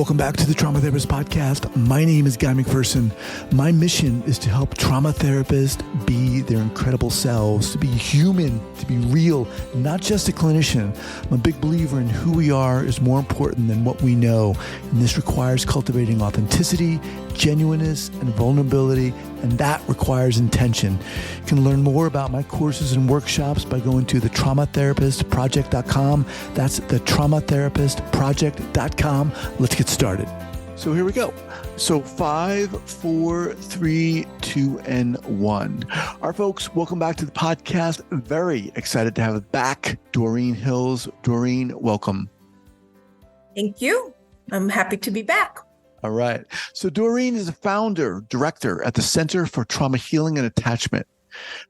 Welcome back to the Trauma Therapist Podcast. My name is Guy McPherson. My mission is to help trauma therapists be their incredible selves, to be human, to be real, not just a clinician. I'm a big believer in who we are is more important than what we know. And this requires cultivating authenticity, genuineness, and vulnerability, and that requires intention. You can learn more about my courses and workshops by going to thetraumatherapistproject.com. That's thetraumatherapistproject.com. Let's get started. So here we go. So 5, 4, 3, 2, and 1. Our folks, welcome back to the podcast. Very excited to have back Doreen Hills. Doreen, welcome. Thank you. I'm happy to be back. All right. So Doreen is a founder, director at the Center for Trauma Healing and Attachment.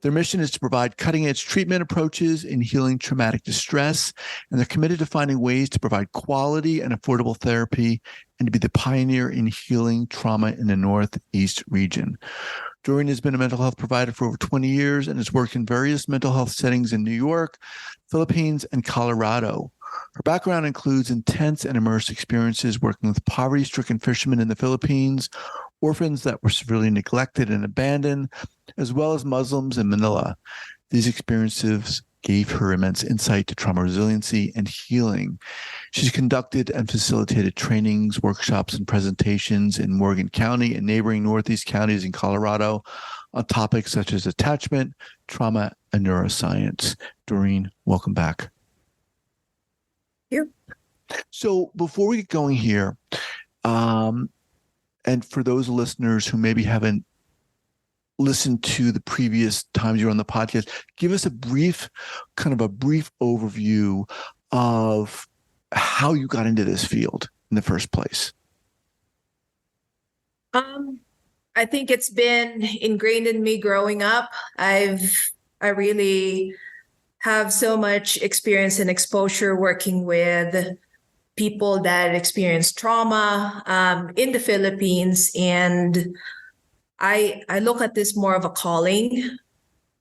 Their mission is to provide cutting-edge treatment approaches in healing traumatic distress, and they're committed to finding ways to provide quality and affordable therapy and to be the pioneer in healing trauma in the Northeast region. Doreen has been a mental health provider for over 20 years and has worked in various mental health settings in New York, Philippines, and Colorado. Her background includes intense and immersed experiences working with poverty-stricken fishermen in the Philippines, orphans that were severely neglected and abandoned, as well as Muslims in Manila. These experiences gave her immense insight to trauma resiliency and healing. She's conducted and facilitated trainings, workshops, and presentations in Morgan County and neighboring Northeast counties in Colorado on topics such as attachment, trauma, and neuroscience. Doreen, welcome back. Here. So before we get going here, and for those listeners who maybe haven't listened to the previous times you were on the podcast, give us a brief overview of how you got into this field in the first place. I think it's been ingrained in me growing up. I really have so much experience and exposure working with people that experience trauma in the Philippines, and I look at this more of a calling,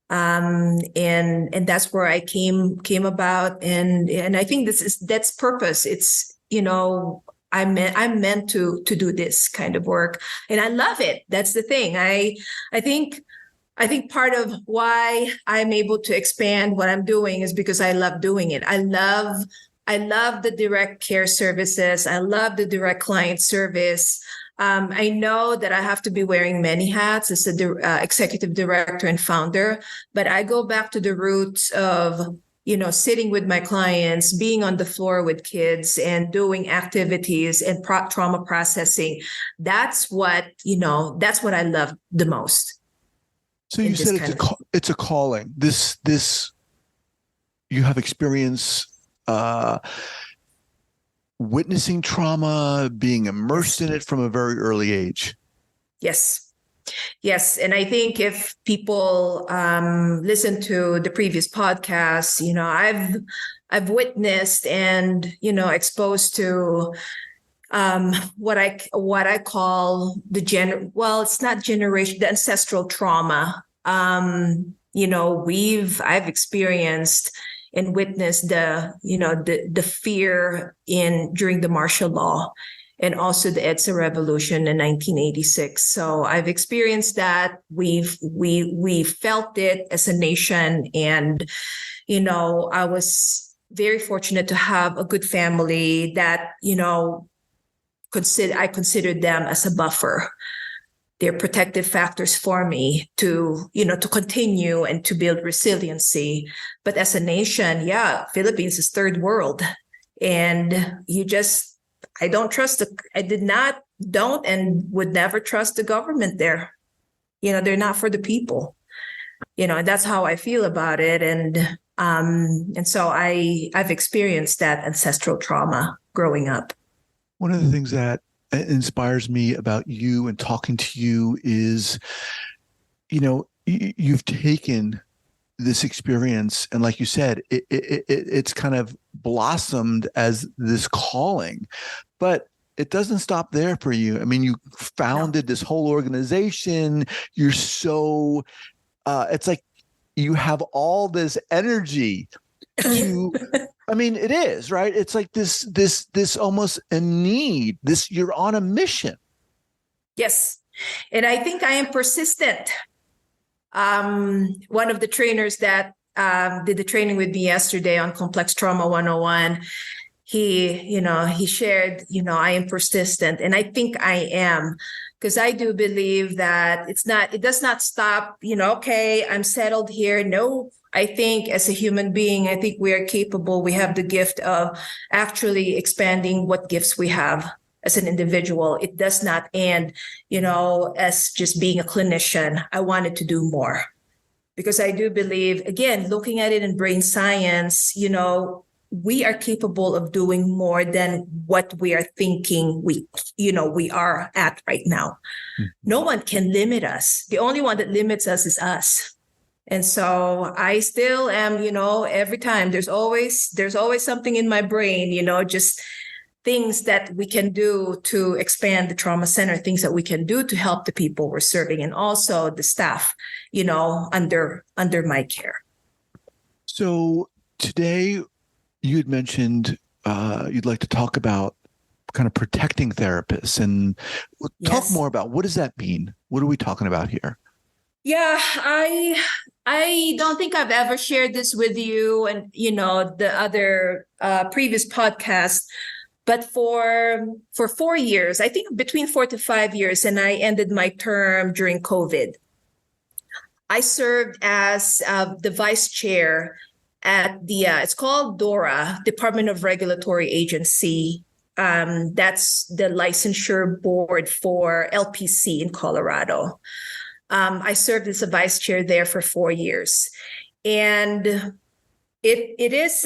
and that's where I came about, and I think that's purpose. It's I'm meant to do this kind of work, and I love it. That's the thing. I think part of why I'm able to expand what I'm doing is because I love doing it. I love the direct care services. I love the direct client service. I know that I have to be wearing many hats as a executive director and founder, but I go back to the roots of, sitting with my clients, being on the floor with kids and doing activities and trauma processing. That's what I love the most. So you said it's a calling. This you have experience witnessing trauma, being immersed in it from a very early age. Yes. And I think if people listen to the previous podcasts, I've witnessed and, exposed to what I call it's not generation, the ancestral trauma. I've experienced and witnessed the fear during the martial law and also the EDSA revolution in 1986. So I've experienced that. We felt it as a nation, and I was very fortunate to have a good family that I considered them as a buffer. They're protective factors for me to continue and to build resiliency. But as a nation, Philippines is third world. And I don't and would never trust the government there. They're not for the people. And that's how I feel about it. And so I've experienced that ancestral trauma growing up. One of the things that inspires me about you and talking to you is, you've taken this experience and, like you said, it's kind of blossomed as this calling, but it doesn't stop there for you. I mean, you founded this whole organization. You're so, it's like you have all this energy to I mean, it is, right? It's like this almost a need. You're on a mission. Yes. And I think I am persistent. One of the trainers that did the training with me yesterday on Complex Trauma 101, he shared, I am persistent. And I think I am, because I do believe that it does not stop, okay, I'm settled here. No, I think as a human being, I think we are capable. We have the gift of actually expanding what gifts we have as an individual. It does not end, as just being a clinician. I wanted to do more because I do believe, again, looking at it in brain science, we are capable of doing more than what we are thinking we are at right now. Mm-hmm. No one can limit us. The only one that limits us is us. And so I still am, every time there's always something in my brain, just things that we can do to expand the trauma center, things that we can do to help the people we're serving, and also the staff, under my care. So today you had mentioned you'd like to talk about kind of protecting therapists, and talk more about what does that mean? What are we talking about here? Yeah, I don't think I've ever shared this with you and, the other previous podcasts, but for 4 years, I think between 4 to 5 years, and I ended my term during COVID. I served as the vice chair at it's called DORA, Department of Regulatory Agency. That's the licensure board for LPC in Colorado. I served as a vice chair there for 4 years. And it is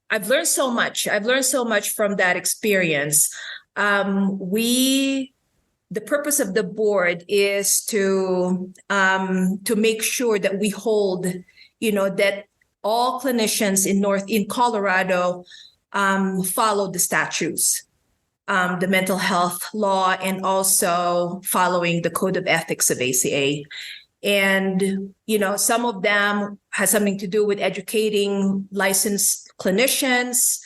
I've learned so much. I've learned so much from that experience. The purpose of the board is to make sure that we hold, that all clinicians in Colorado follow the statutes. The mental health law, and also following the code of ethics of ACA. And, some of them has something to do with educating licensed clinicians,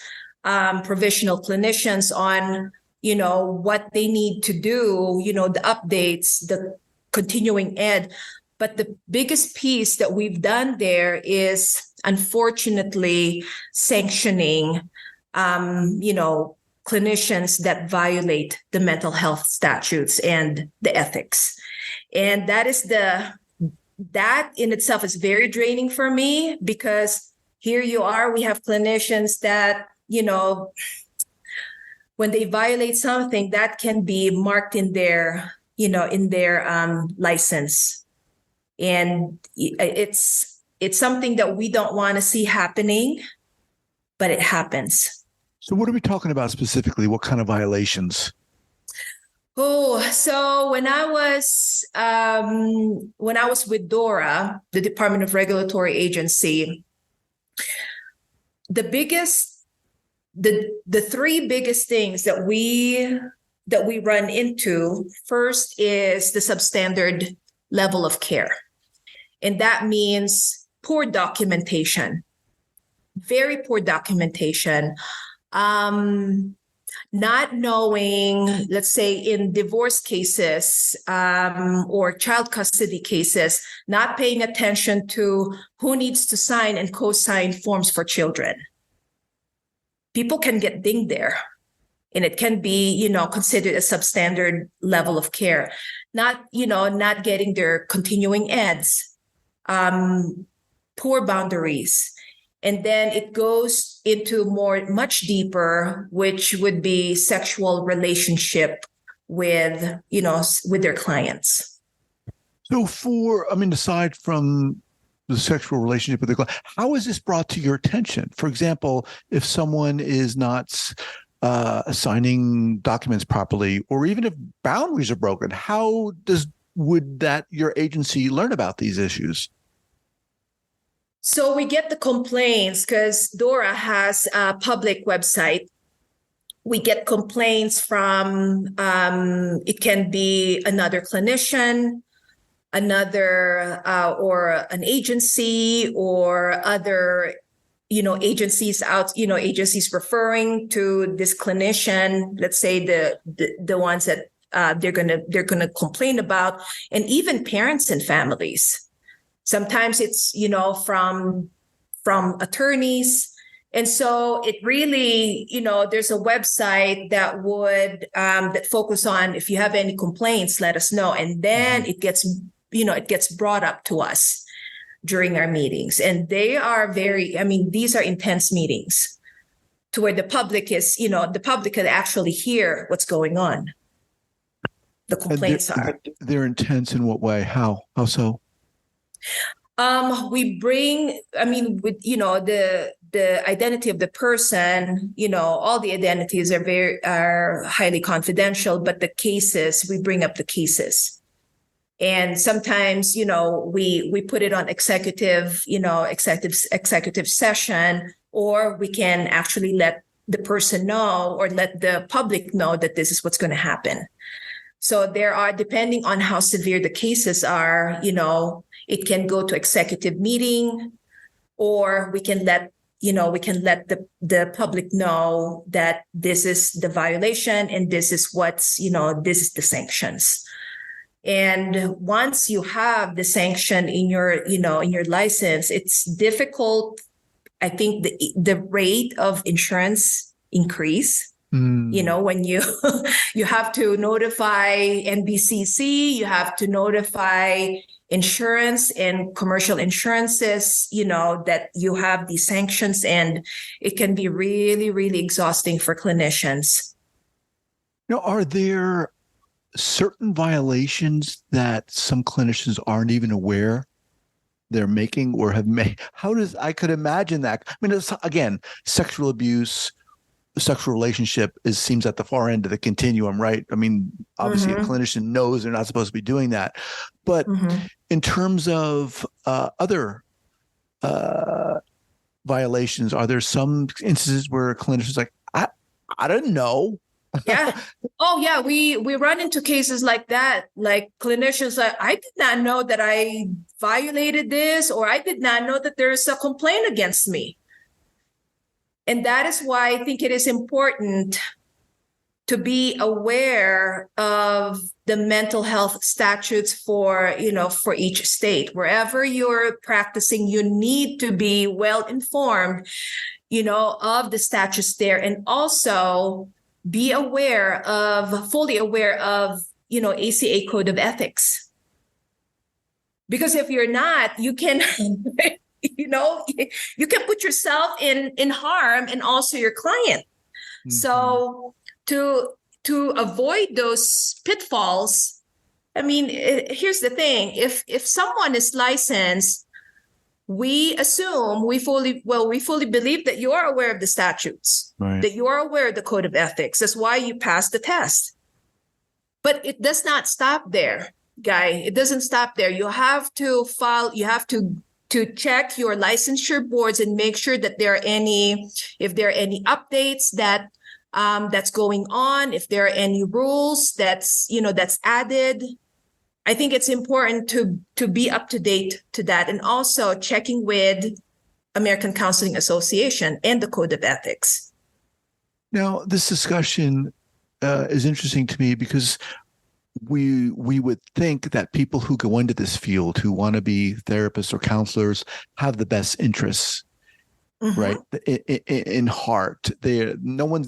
provisional clinicians on, what they need to do, the updates, the continuing ed. But the biggest piece that we've done there is, unfortunately, sanctioning, clinicians that violate the mental health statutes and the ethics. And that in itself is very draining for me, because here you are, we have clinicians that, when they violate something, that can be marked in their license. And it's something that we don't want to see happening, but it happens. So what are we talking about specifically? What kind of violations? Oh, so when I was with DORA, the Department of Regulatory Agency, the three biggest things that we run into, first is the substandard level of care. And that means poor documentation, very poor documentation. Not knowing, let's say in divorce cases or child custody cases, not paying attention to who needs to sign and co-sign forms for children. People can get dinged there, and it can be, considered a substandard level of care. Not getting their continuing eds, poor boundaries. And then it goes into much deeper, which would be sexual relationship with their clients. So aside from the sexual relationship with the client, how is this brought to your attention? For example, if someone is not assigning documents properly, or even if boundaries are broken, how would your agency learn about these issues? So we get the complaints because DORA has a public website. We get complaints from, it can be another clinician, or an agency, or other agencies agencies referring to this clinician, let's say the ones that they're gonna complain about, and even parents and families. Sometimes it's from attorneys. And so it really, there's a website that would that focus on, if you have any complaints, let us know. And then it gets brought up to us during our meetings. And they are these are intense meetings to where the public could actually hear what's going on. The complaints they're intense in what way? How so? We bring, with, the identity of the person, all the identities are highly confidential, but the cases, we bring up the cases. And sometimes, we put it on executive session, or we can actually let the person know or let the public know that this is what's going to happen. So there are, depending on how severe the cases are, it can go to executive meeting, or we can let the public know that this is the violation and this is this is the sanctions. And once you have the sanction in your license, it's difficult. I think the rate of insurance increase. When you have to notify NBCC, you have to notify insurance and commercial insurances, that you have these sanctions, and it can be really, really exhausting for clinicians. Now, are there certain violations that some clinicians aren't even aware they're making or have made? I could imagine that. I mean, it's, again, sexual abuse, sexual relationship seems at the far end of the continuum, right? I mean, obviously a clinician knows they're not supposed to be doing that. But in terms of other violations, are there some instances where a clinician's like, I don't know? Yeah. Oh, yeah. We run into cases like that, like clinicians like, I did not know that I violated this, or I did not know that there is a complaint against me. And that is why I think it is important to be aware of the mental health statutes for each state. Wherever you're practicing, you need to be well informed, of the statutes there, and also be fully aware of, ACA Code of Ethics. Because if you're not, you can you can put yourself in harm, and also your client. So to avoid those pitfalls, here's the thing: if someone is licensed, we fully believe that you are aware of the statutes, right, that you are aware of the Code of Ethics. That's why you passed the test. But it does not stop there, Guy. It doesn't stop there. You have to check your licensure boards and make sure that if there are any updates that's going on, if there are any rules that's added. I think it's important to be up to date to that, and also checking with American Counseling Association and the Code of Ethics. Now, this discussion is interesting to me because we would think that people who go into this field, who want to be therapists or counselors, have the best interests, right, in heart. No one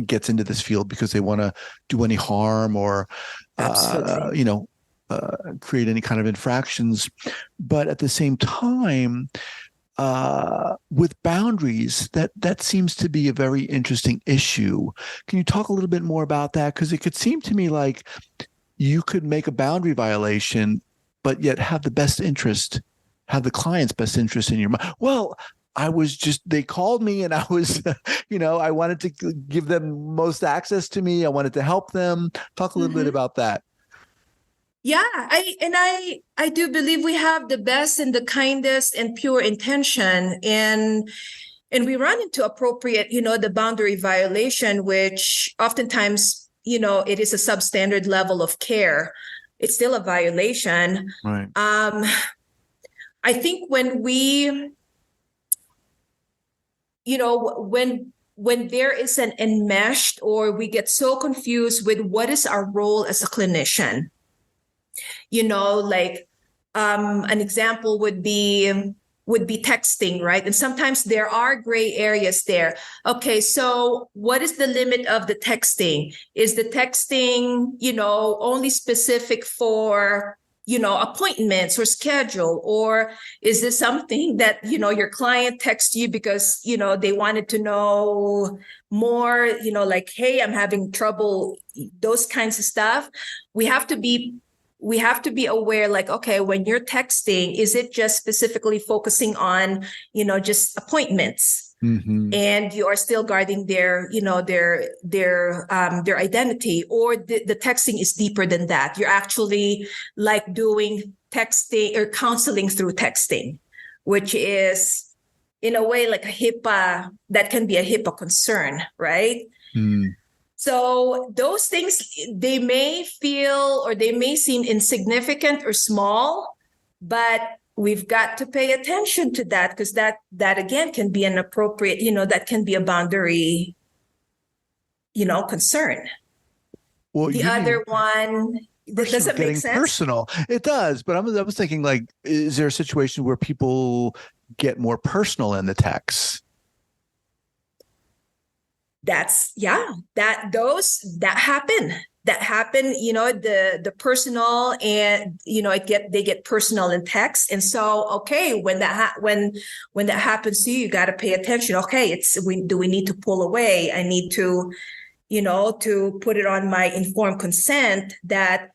gets into this field because they want to do any harm or create any kind of infractions. But at the same time, with boundaries, that seems to be a very interesting issue. Can you talk a little bit more about that? Because it could seem to me like you could make a boundary violation, but yet have the client's best interest in your mind. Well, they called me and I was, I wanted to give them most access to me. I wanted to help them. Talk a little bit about that. Yeah, I do believe we have the best and the kindest and pure intention, and we run into appropriate, the boundary violation, which oftentimes, it is a substandard level of care. It's still a violation. Right. I think when we when there is an enmeshed, or we get so confused with what is our role as a clinician, like an example would be texting, right? And sometimes there are gray areas there. Okay, so what is the limit of the texting? Is the texting, only specific for, appointments or schedule? Or is this something that, your client texts you because, they wanted to know more, like, hey, I'm having trouble, those kinds of stuff. We have to be aware, like, okay, when you're texting, is it just specifically focusing on, just appointments? Mm-hmm. And you are still guarding their identity, or the texting is deeper than that. You're actually like doing texting or counseling through texting, which is in a way like that can be a HIPAA concern, right? Mm. So those things, they may feel or they may seem insignificant or small, but we've got to pay attention to that, because that again can be an appropriate, that can be a boundary, concern. Well, the other one, does it make sense? Personal. It does, but I was thinking, like, is there a situation where people get more personal in the text? That happen, the personal, and they get personal in text. And so, okay, when that happens to you, you got to pay attention. Okay, do we need to pull away? I need to, to put it on my informed consent that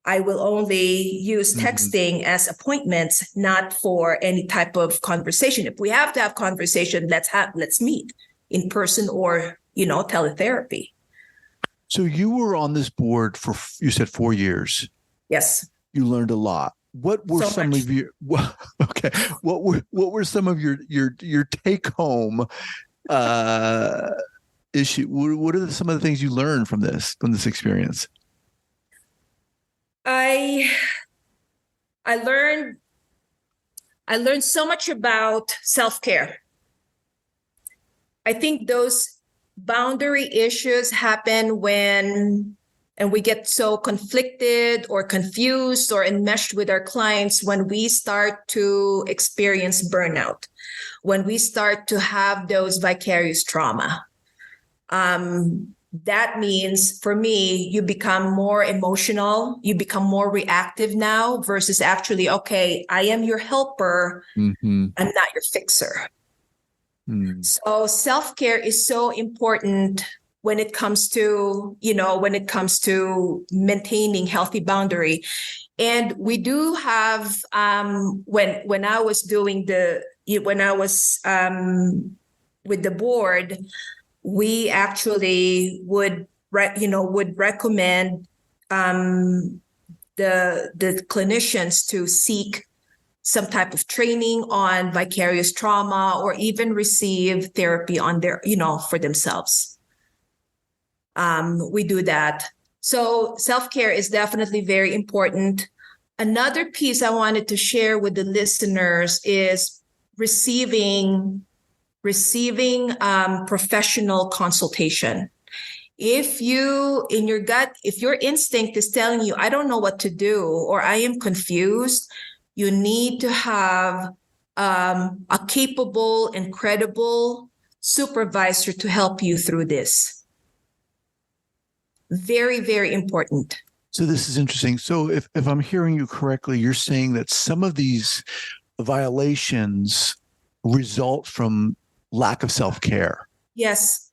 I will only use texting as appointments, not for any type of conversation. If we have to have conversation, let's meet in person, or teletherapy. So you were on this board for, you said, 4 years. Yes. You learned a lot. What were some of your What were some of your take home issue? What are some of the things you learned from this experience? I learned so much about self-care. I think those boundary issues happen when, and we get so conflicted or confused or enmeshed with our clients when we start to experience burnout, when we start to have those vicarious trauma. That means, for me, you become more emotional, you become more reactive now, versus actually, okay, I am your helper, I'm not your fixer. So self-care is so important when it comes to, maintaining healthy boundary. And we do have, when I was with the board, we actually would recommend the clinicians to seek some type of training on vicarious trauma, or even receive therapy on their, for themselves. We do that. So self-care is definitely very important. Another piece I wanted to share with the listeners is receiving professional consultation. If your instinct is telling you, I don't know what to do, or I am confused, you need to have a capable and credible supervisor to help you through this. Very, very important. So this is interesting. So if I'm hearing you correctly, you're saying that some of these violations result from lack of self-care. Yes.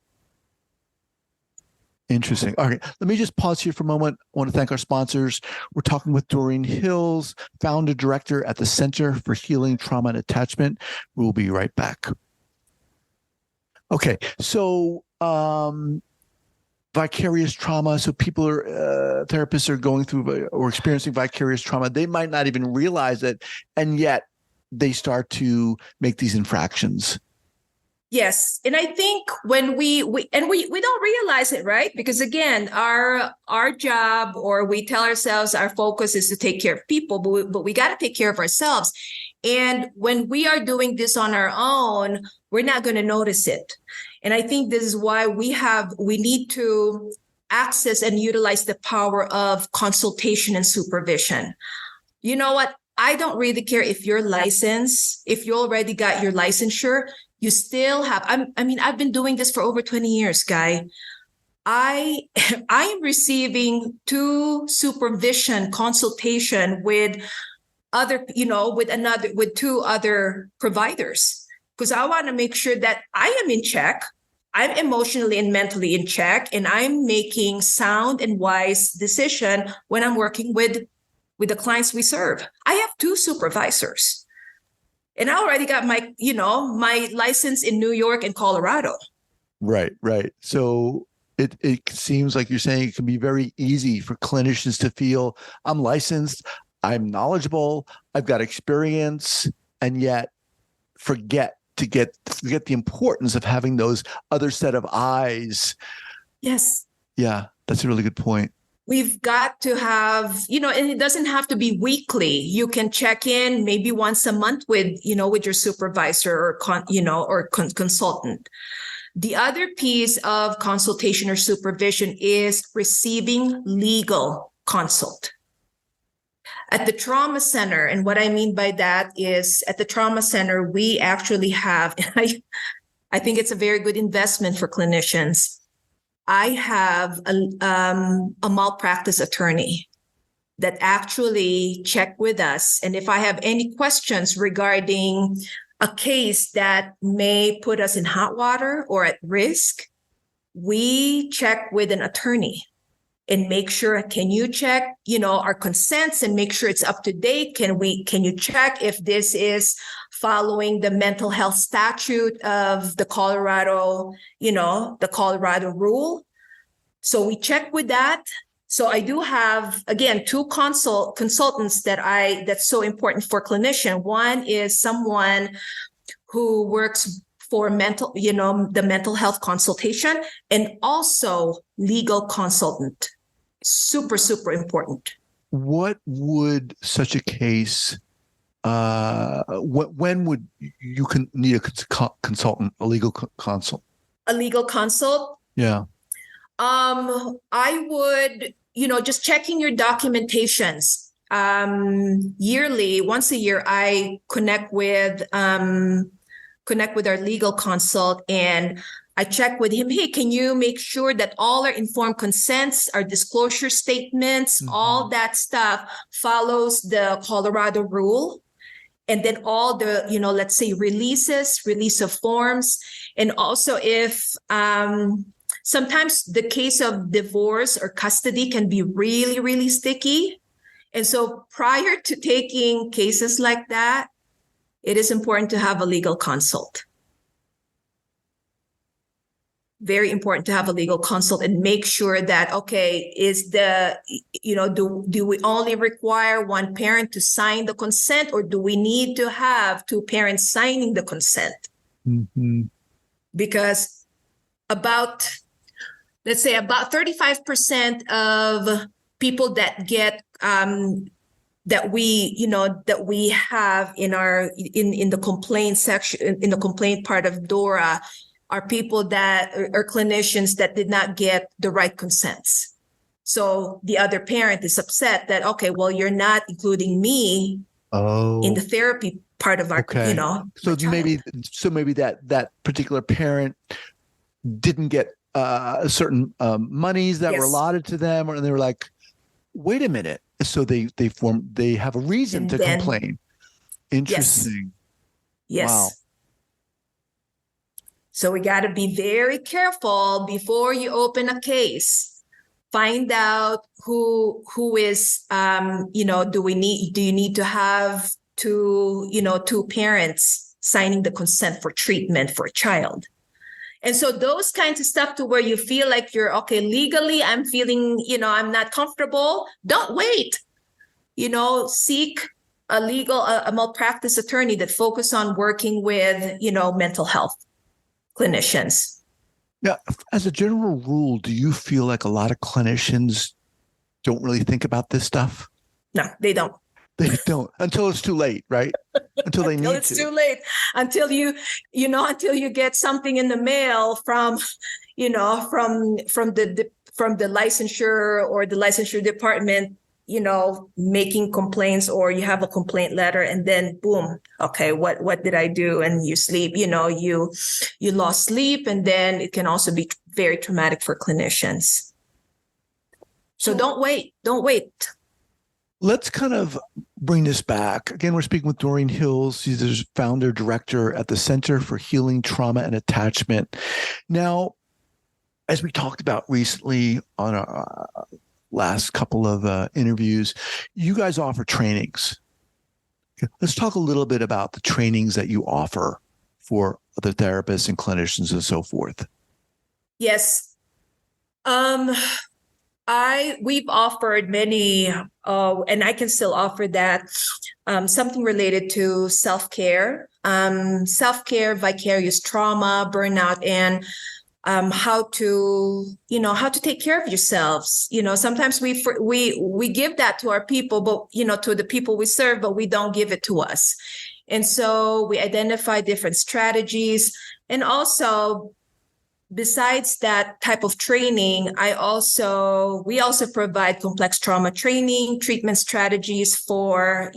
Interesting. All right. Let me just pause here for a moment. I want to thank our sponsors. We're talking with Doreen Hills, founder director at the Center for Healing, Trauma, and Attachment. We'll be right back. Okay. So vicarious trauma. So people therapists are going through or experiencing vicarious trauma. They might not even realize it, and yet they start to make these infractions. Yes. And I think when we don't realize it, right? Because again, our job, or we tell ourselves our focus is to take care of people, but we got to take care of ourselves. And when we are doing this on our own, we're not going to notice it. And I think this is why we need to access and utilize the power of consultation and supervision. You know what? I don't really care if you're licensed, if you already got your licensure, you still have, I've been doing this for over 20 years, Guy. I am receiving 2 supervision consultation with with 2 other providers, because I want to make sure that I am in check. I'm emotionally and mentally in check, and I'm making sound and wise decision when I'm working with the clients we serve. I have 2 supervisors. And I already got my license in New York and Colorado. Right. So it seems like you're saying it can be very easy for clinicians to feel I'm licensed, I'm knowledgeable, I've got experience, and yet forget the importance of having those other set of eyes. Yes. Yeah, that's a really good point. We've got to have, and it doesn't have to be weekly. You can check in maybe once a month with your supervisor or consultant. The other piece of consultation or supervision is receiving legal consult. At the trauma center, and what I mean by that is at the trauma center, we actually have, and I think it's a very good investment for clinicians. I have a malpractice attorney that actually check with us. And if I have any questions regarding a case that may put us in hot water or at risk, we check with an attorney and make sure, can you check, our consents and make sure it's up to date? Can you check if this is following the mental health statute of the Colorado, the Colorado rule? So we check with that. So I do have, again, 2 consultants that's so important for clinician. One is someone who works for the mental health consultation, and also legal consultant. Super, super important. What would such a case, when would you need a consultant, a legal consult? A legal consult? Yeah. I would, just checking your documentations. Yearly, once a year, I connect with our legal consult, and I check with him. Hey, can you make sure that all our informed consents, our disclosure statements, all that stuff follows the Colorado rule? And then all the, let's say release of forms. And also if, sometimes the case of divorce or custody can be really, really sticky. And so prior to taking cases like that, it is important to have a legal consult. Very important to have a legal consult and make sure that, okay, do we only require one parent to sign the consent, or do we need to have 2 parents signing the consent? Mm-hmm. Because let's say about 35% of people that get that we have in the complaint section, in the complaint part of DORA, are people that are clinicians that did not get the right consents. So the other parent is upset that, okay, well, you're not including me in the therapy part of our, So maybe that particular parent didn't get certain monies that were allotted to them, and they were like, wait a minute. So they have a reason to complain. Interesting. Yes. Wow. So we got to be very careful before you open a case. Find out who is, do you need to have 2 parents signing the consent for treatment for a child? And so those kinds of stuff to where you feel like you're, okay, legally, I'm feeling, I'm not comfortable. Don't wait, seek a malpractice attorney that focus on working with, mental health. clinicians. Yeah. As a general rule, do you feel like a lot of clinicians don't really think about this stuff? No, they don't. They don't until it's too late, right? Until they Until need it's to. too late. Until until you get something in the mail from the licensure or the licensure department, making complaints, or you have a complaint letter, and then boom, okay, what did I do? And you sleep, you lost sleep, and then it can also be very traumatic for clinicians. So don't wait. Let's kind of bring this back. Again, we're speaking with Doreen Hills. She's the founder, director at the Center for Healing, Trauma, and Attachment. Now, as we talked about recently on our last couple of interviews, you guys offer trainings. Let's talk a little bit about the trainings that you offer for other therapists and clinicians and so forth. Yes. We've offered many, and I can still offer that, something related to self-care, vicarious trauma, burnout, and how to take care of yourselves. Sometimes we give that to our people, but to the people we serve, but we don't give it to us. And so we identify different strategies. And also, besides that type of training, we also provide complex trauma training, treatment strategies for,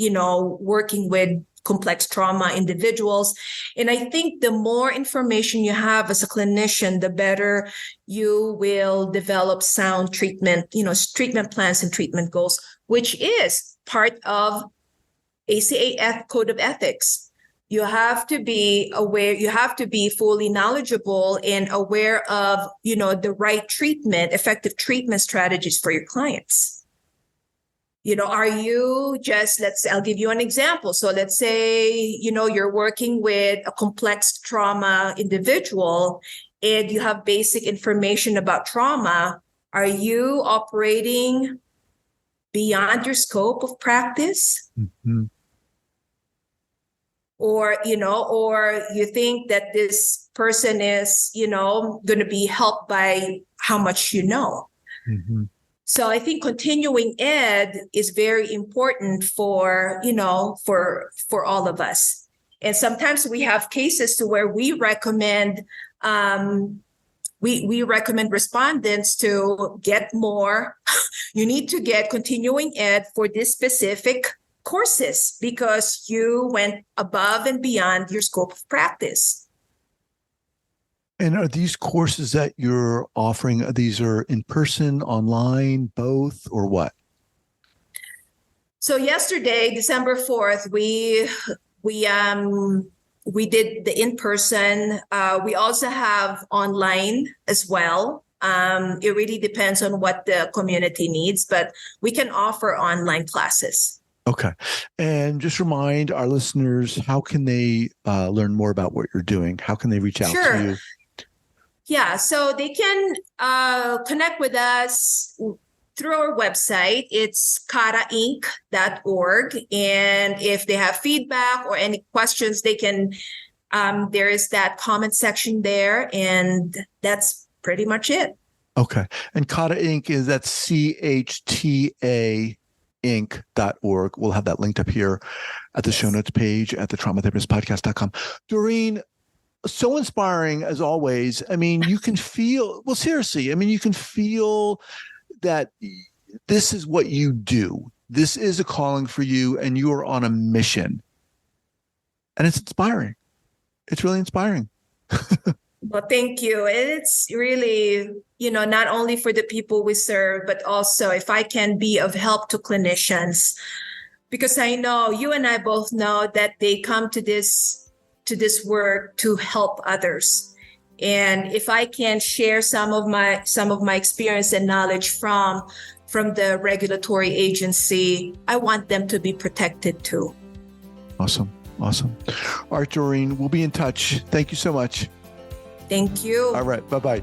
working with complex trauma individuals. And I think the more information you have as a clinician, the better you will develop sound treatment, treatment plans and treatment goals, which is part of ACA Code of Ethics. You have to be aware, you have to be fully knowledgeable and aware of, the right treatment, effective treatment strategies for your clients. Are you I'll give you an example. So let's say, you're working with a complex trauma individual and you have basic information about trauma. Are you operating beyond your scope of practice? Mm-hmm. Or you think that this person is, going to be helped by how much you know. Mm-hmm. So I think continuing ed is very important for all of us. And sometimes we have cases to where we recommend we recommend respondents to get more. You need to get continuing ed for this specific courses because you went above and beyond your scope of practice. And are these courses that you're offering, these are in person, online, both, or what? So yesterday, December 4th, we did the in-person. We also have online as well. It really depends on what the community needs, but we can offer online classes. Okay. And just remind our listeners, how can they learn more about what you're doing? How can they reach out to you? Yeah, so they can connect with us through our website. It's karainc.org. And if they have feedback or any questions, they can, there is that comment section there. And that's pretty much it. Okay. And Kata Inc. is that CHTA Inc.org. We'll have that linked up here at the show notes page at the traumatherapistpodcast.com. Doreen, so inspiring as always. I mean, you can feel, well, seriously, I mean, you can feel that this is what you do. This is a calling for you and you are on a mission. And it's inspiring. It's really inspiring. Well, thank you. It's really, not only for the people we serve, but also if I can be of help to clinicians, because I know you and I both know that they come to this work to help others. And if I can share some of my experience and knowledge from the regulatory agency, I want them to be protected too. Awesome. All right, Doreen, we'll be in touch. Thank you so much. Thank you. All right. Bye-bye.